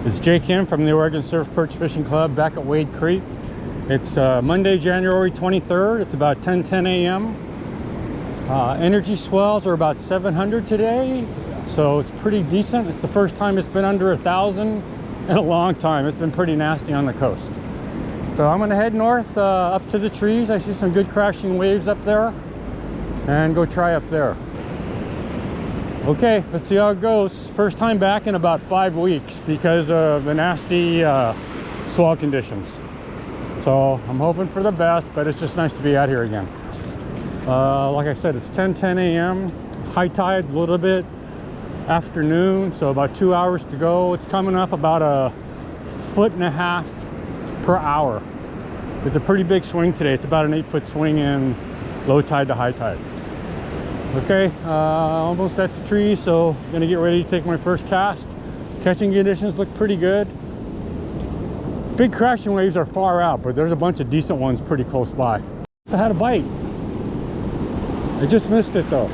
It's Jake Kim from the Oregon Surf Perch Fishing Club back at Wade Creek. It's Monday, January 23rd. It's about 10:10 a.m. Energy swells are about 700 today, so it's pretty decent. It's the first time it's been under 1,000 in a long time. It's been pretty nasty on the coast. So I'm gonna head north up to the trees. I see some good crashing waves up there, and go try up there. Okay, let's see how it goes. First time back in about 5 weeks because of the nasty swell conditions. So I'm hoping for the best, but it's just nice to be out here again. Like I said, it's 10:10 a.m. High tide's a little bit afternoon, so about 2 hours to go. It's coming up about 1.5 feet per hour. It's a pretty big swing today. It's about an 8-foot swing in low tide to high tide. Okay, almost at the tree, so gonna get ready to take my first cast. Catching conditions look pretty good. Big crashing waves are far out, but there's a bunch of decent ones pretty close by. I had a bite. I just missed it though,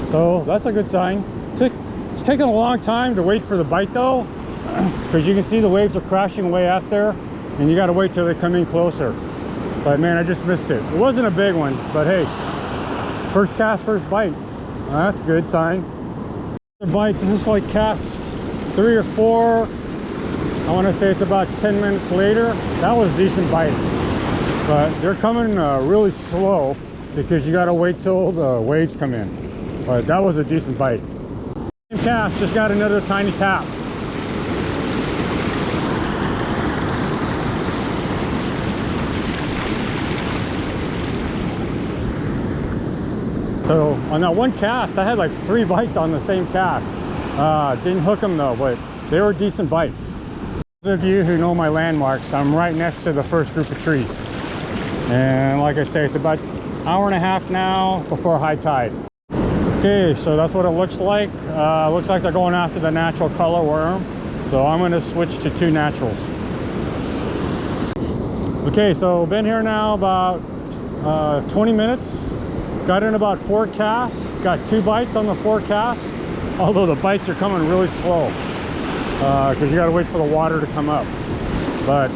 so that's a good sign. It's taking a long time to wait for the bite though, because you can see the waves are crashing way out there, and you got to wait till they come in closer. But man, I just missed it. It wasn't a big one, but hey. First cast, first bite. That's a good sign. Bite. This is like cast 3 or 4. I want to say it's about 10 minutes later. That was a decent bite. But they're coming really slow because you got to wait till the waves come in. But that was a decent bite. Same cast, just got another tiny tap. So on that one cast, I had like 3 bites on the same cast. Didn't hook them though, but they were decent bites. Those of you who know my landmarks, I'm right next to the first group of trees. And like I say, it's about an hour and a half now before high tide. Okay, so that's what it looks like. Looks like they're going after the natural color worm. So I'm gonna switch to 2 naturals. Okay, so been here now about 20 minutes. Got in about 4 casts, got 2 bites on the 4 casts, although the bites are coming really slow because you got to wait for the water to come up. But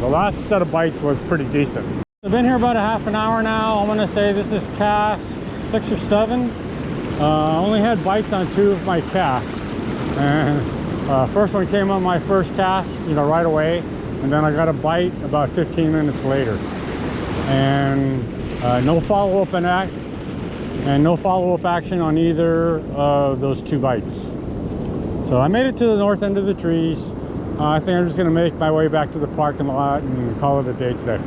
the last set of bites was pretty decent. I've been here about a half an hour now. I'm going to say this is cast 6 or 7. I only had bites on 2 of my casts. And first one came on my first cast, right away. And then I got a bite about 15 minutes later. And no follow-up action on either of those 2 bites. So I made it to the north end of the trees. I think I'm just going to make my way back to the parking lot and call it a day today.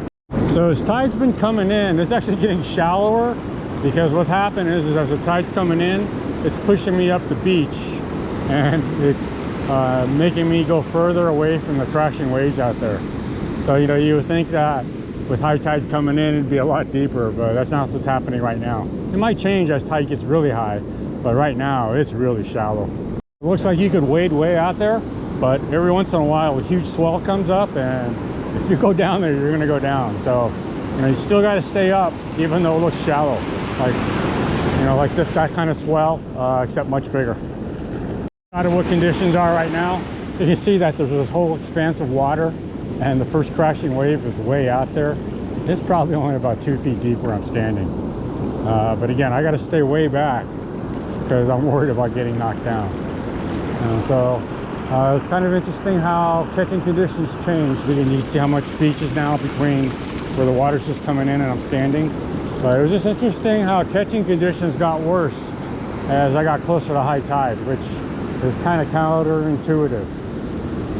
So as tide's been coming in, it's actually getting shallower because what's happened is as the tide's coming in, it's pushing me up the beach and it's making me go further away from the crashing waves out there. So you would think that with high tide coming in it'd be a lot deeper, but that's not what's happening right now. It might change as tide gets really high, but right now it's really shallow. It looks like you could wade way out there, but every once in a while a huge swell comes up, and if you go down there you're gonna go down. So you still got to stay up even though it looks shallow, like that kind of swell, except much bigger. Out of what conditions are right now, you can see that there's this whole expanse of water, and the first crashing wave is way out there. It's probably only about 2 feet deep where I'm standing. But again, I got to stay way back because I'm worried about getting knocked down. So it's kind of interesting how catching conditions change. You can see how much beach is now between where the water's just coming in and I'm standing. But it was just interesting how catching conditions got worse as I got closer to high tide, which is kind of counterintuitive.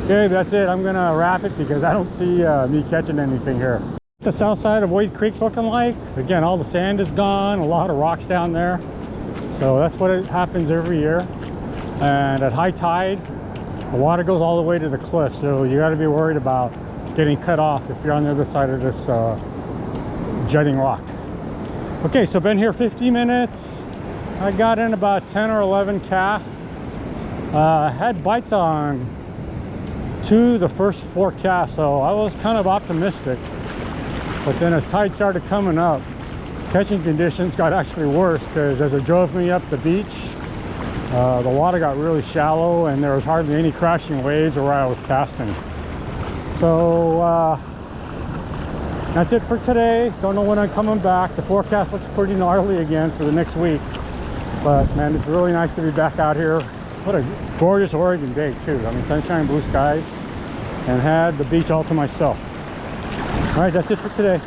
Okay, that's it. I'm gonna wrap it because I don't see me catching anything here. The south side of Wade Creek's looking like. Again, all the sand is gone, a lot of rocks down there. So that's what it happens every year. And at high tide, the water goes all the way to the cliff. So you gotta be worried about getting cut off if you're on the other side of this jutting rock. Okay, so been here 50 minutes. I got in about 10 or 11 casts. Had bites on 2 the first 4 casts, so I was kind of optimistic. But then as tide started coming up, catching conditions got actually worse because as it drove me up the beach, The water got really shallow and there was hardly any crashing waves where I was casting. So that's it for today. Don't know when I'm coming back. The forecast looks pretty gnarly again for the next week. But man, it's really nice to be back out here. What a gorgeous Oregon day too. I mean, sunshine, blue skies, and had the beach all to myself. All right, that's it for today.